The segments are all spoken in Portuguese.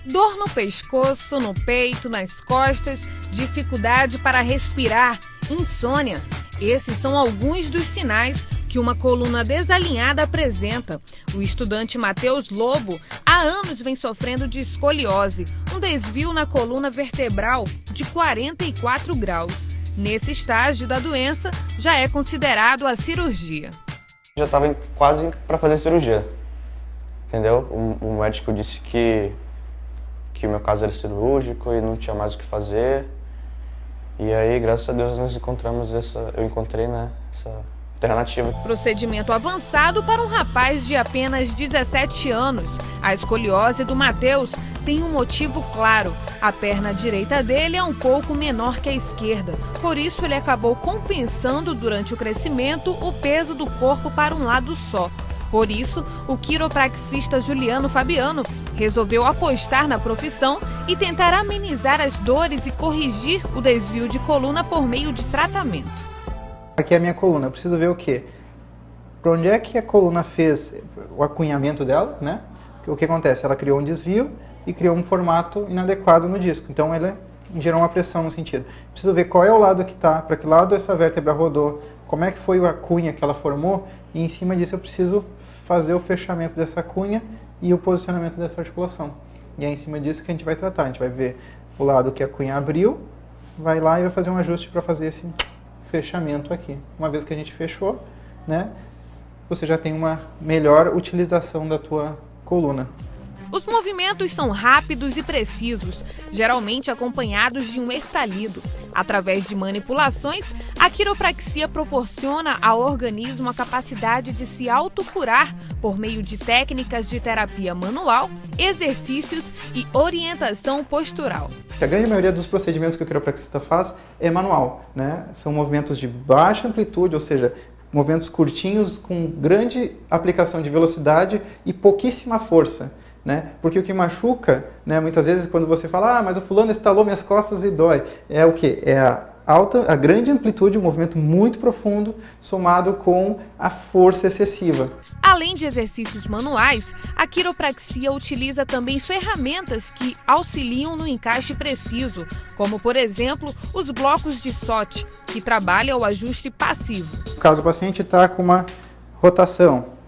Dor no pescoço, no peito, nas costas, dificuldade para respirar, insônia. Esses são alguns dos sinais que uma coluna desalinhada apresenta. O estudante Matheus Lobo há anos vem sofrendo de escoliose, um desvio na coluna vertebral de 44 graus. Nesse estágio da doença, já é considerado a cirurgia. Já estava quase para fazer cirurgia, entendeu? O médico disse que o meu caso era cirúrgico e não tinha mais o que fazer. E aí, graças a Deus, nós encontramos eu encontrei, essa alternativa. Procedimento avançado para um rapaz de apenas 17 anos. A escoliose do Matheus tem um motivo claro. A perna direita dele é um pouco menor que a esquerda. Por isso, ele acabou compensando durante o crescimento o peso do corpo para um lado só. Por isso, o quiropraxista Juliano Fabiano resolveu apostar na profissão e tentar amenizar as dores e corrigir o desvio de coluna por meio de tratamento. Aqui é a minha coluna, eu preciso ver o quê? Para onde é que a coluna fez o acunhamento dela, né? O que acontece? Ela criou um desvio e criou um formato inadequado no disco. Então, ela gerou uma pressão no sentido. Preciso ver qual é o lado que está, para que lado essa vértebra rodou, como é que foi a cunha que ela formou, e em cima disso eu preciso fazer o fechamento dessa cunha e o posicionamento dessa articulação. E é em cima disso que a gente vai tratar. A gente vai ver o lado que a cunha abriu, vai lá e vai fazer um ajuste para fazer esse fechamento aqui. Uma vez que a gente fechou, né, você já tem uma melhor utilização da tua coluna. Os movimentos são rápidos e precisos, geralmente acompanhados de um estalido. Através de manipulações, a quiropraxia proporciona ao organismo a capacidade de se autocurar por meio de técnicas de terapia manual, exercícios e orientação postural. A grande maioria dos procedimentos que o quiropraxista faz é manual, né? São movimentos de baixa amplitude, ou seja, movimentos curtinhos com grande aplicação de velocidade e pouquíssima força. Né? Porque o que machuca, né, muitas vezes quando você fala, mas o fulano estalou minhas costas e dói, é o quê? É a grande amplitude, um movimento muito profundo, somado com a força excessiva. Além de exercícios manuais, a quiropraxia utiliza também ferramentas que auxiliam no encaixe preciso, como, por exemplo, os blocos de SOT, que trabalham o ajuste passivo. Caso o paciente está com uma rotação,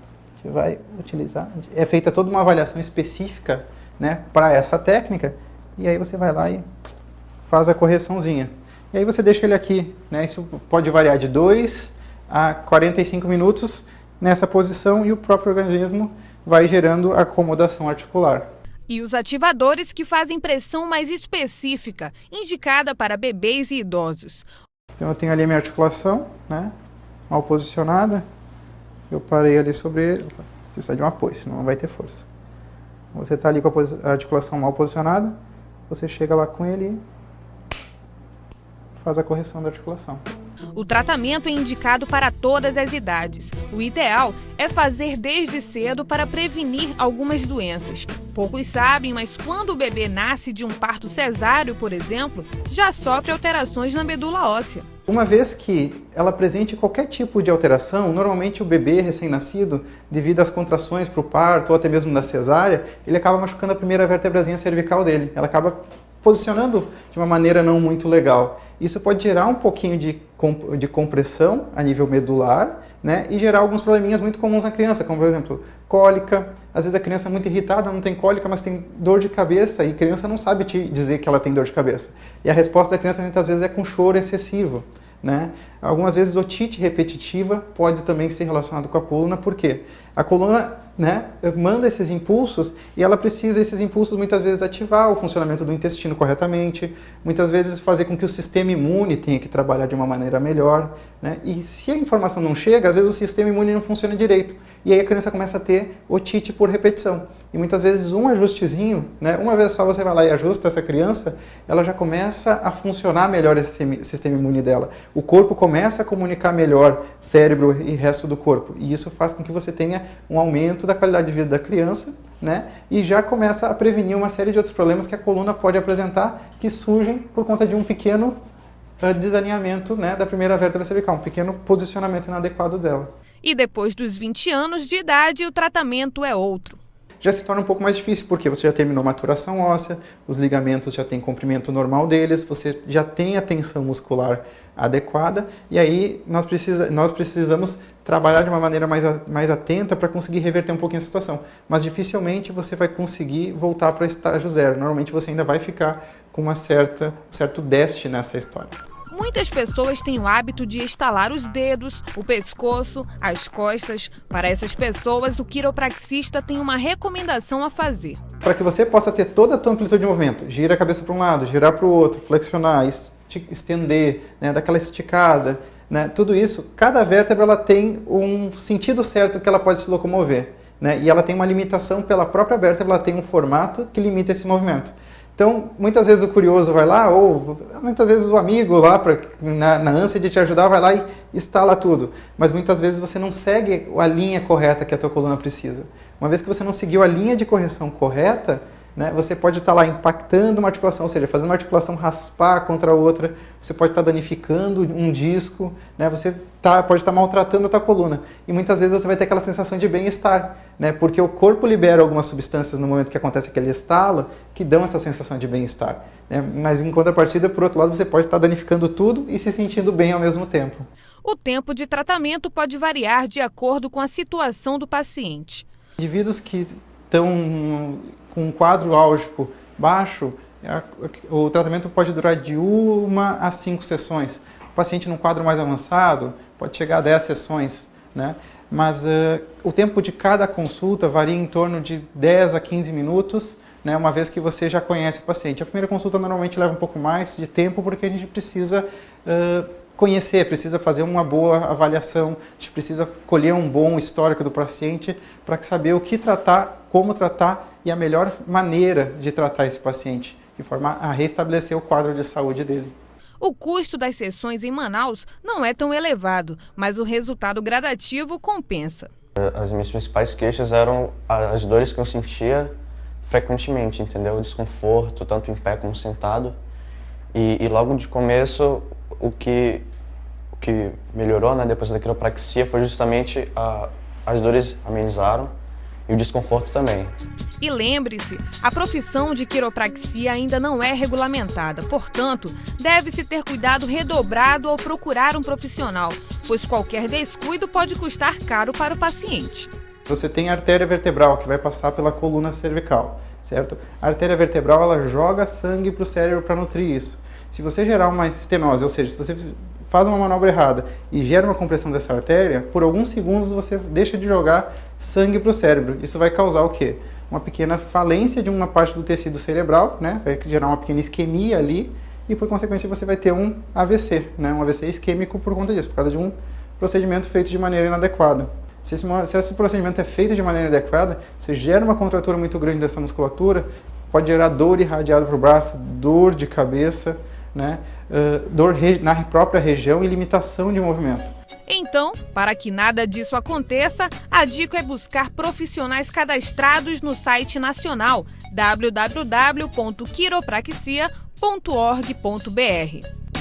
vai utilizar, é feita toda uma avaliação específica, né, para essa técnica, e aí você vai lá e faz a correçãozinha. E aí você deixa ele aqui, né, isso pode variar de 2 a 45 minutos nessa posição e o próprio organismo vai gerando acomodação articular. E os ativadores que fazem pressão mais específica, indicada para bebês e idosos. Então eu tenho ali a minha articulação, né, mal posicionada. Eu parei ali sobre ele, precisa de um apoio, senão não vai ter força. Você está ali com a articulação mal posicionada, você chega lá com ele e faz a correção da articulação. O tratamento é indicado para todas as idades. O ideal é fazer desde cedo para prevenir algumas doenças. Poucos sabem, mas quando o bebê nasce de um parto cesáreo, por exemplo, já sofre alterações na medula óssea. Uma vez que ela apresente qualquer tipo de alteração, normalmente o bebê recém-nascido, devido às contrações para o parto ou até mesmo da cesárea, ele acaba machucando a primeira vértebrazinha cervical dele. Ela acaba posicionando de uma maneira não muito legal. Isso pode gerar um pouquinho de compressão a nível medular, né, e gerar alguns probleminhas muito comuns na criança, como por exemplo, cólica. Às vezes a criança é muito irritada, não tem cólica, mas tem dor de cabeça e a criança não sabe te dizer que ela tem dor de cabeça. E a resposta da criança muitas vezes é com choro excessivo, né? Algumas vezes otite repetitiva pode também ser relacionado com a coluna, porque a coluna, né, manda esses impulsos e ela precisa, esses impulsos muitas vezes ativar o funcionamento do intestino corretamente, muitas vezes fazer com que o sistema imune tenha que trabalhar de uma maneira melhor, né? E se a informação não chega, às vezes o sistema imune não funciona direito e aí a criança começa a ter otite por repetição. E muitas vezes um ajustezinho, né, uma vez só você vai lá e ajusta essa criança, ela já começa a funcionar melhor esse sistema imune dela. O corpo começa a comunicar melhor cérebro e resto do corpo. E isso faz com que você tenha um aumento da qualidade de vida da criança, né? E já começa a prevenir uma série de outros problemas que a coluna pode apresentar, que surgem por conta de um pequeno desalinhamento, né, da primeira vértebra cervical, um pequeno posicionamento inadequado dela. E depois dos 20 anos de idade, o tratamento é outro. já se torna um pouco mais difícil, porque você já terminou a maturação óssea, os ligamentos já têm comprimento normal deles, você já tem a tensão muscular adequada, e aí nós precisamos trabalhar de uma maneira mais atenta para conseguir reverter um pouquinho a situação. Mas dificilmente você vai conseguir voltar para o estágio zero. Normalmente você ainda vai ficar com um certo déficit nessa história. Muitas pessoas têm o hábito de estalar os dedos, o pescoço, as costas. Para essas pessoas, o quiropraxista tem uma recomendação a fazer. Para que você possa ter toda a tua amplitude de movimento, gira a cabeça para um lado, girar para o outro, flexionar, estender, né, dar aquela esticada, né, tudo isso, cada vértebra ela tem um sentido certo que ela pode se locomover, né, e ela tem uma limitação pela própria vértebra, ela tem um formato que limita esse movimento. Então, muitas vezes o curioso vai lá, ou muitas vezes o amigo lá, na ânsia de te ajudar, vai lá e instala tudo. Mas muitas vezes você não segue a linha correta que a tua coluna precisa. Uma vez que você não seguiu a linha de correção correta, né, você pode estar lá impactando uma articulação, ou seja, fazendo uma articulação raspar contra a outra, você pode estar danificando um disco, né, você pode estar maltratando a tua coluna. E muitas vezes você vai ter aquela sensação de bem-estar, né, porque o corpo libera algumas substâncias no momento que acontece aquele estalo que dão essa sensação de bem-estar. Né, mas em contrapartida, por outro lado, você pode estar danificando tudo e se sentindo bem ao mesmo tempo. O tempo de tratamento pode variar de acordo com a situação do paciente. Indivíduos que estão com um quadro álgico baixo, o tratamento pode durar de 1 a 5 sessões. O paciente num quadro mais avançado pode chegar a 10 sessões, né? Mas o tempo de cada consulta varia em torno de 10 a 15 minutos, né? Uma vez que você já conhece o paciente. A primeira consulta normalmente leva um pouco mais de tempo porque a gente precisa conhecer, precisa fazer uma boa avaliação, a gente precisa colher um bom histórico do paciente para saber o que tratar, como tratar e a melhor maneira de tratar esse paciente, de forma a restabelecer o quadro de saúde dele. O custo das sessões em Manaus não é tão elevado, mas o resultado gradativo compensa. As minhas principais queixas eram as dores que eu sentia frequentemente, entendeu? O desconforto, tanto em pé como sentado. E logo de começo, o que melhorou, né, depois da quiropraxia foi justamente as dores amenizaram e o desconforto também. E lembre-se, a profissão de quiropraxia ainda não é regulamentada, portanto, deve-se ter cuidado redobrado ao procurar um profissional, pois qualquer descuido pode custar caro para o paciente. Você tem a artéria vertebral que vai passar pela coluna cervical, certo? A artéria vertebral ela joga sangue para o cérebro para nutrir isso. Se você gerar uma estenose, ou seja, se você faz uma manobra errada e gera uma compressão dessa artéria, por alguns segundos você deixa de jogar sangue para o cérebro. Isso vai causar o quê? Uma pequena falência de uma parte do tecido cerebral, né? Vai gerar uma pequena isquemia ali e, por consequência, você vai ter um AVC, né? Um AVC isquêmico por conta disso, por causa de um procedimento feito de maneira inadequada. Se esse procedimento é feito de maneira inadequada, você gera uma contratura muito grande dessa musculatura, pode gerar dor irradiada para o braço, dor de cabeça, né? Dor na própria região e limitação de movimento. Então, para que nada disso aconteça, a dica é buscar profissionais cadastrados no site nacional www.quiropraxia.org.br.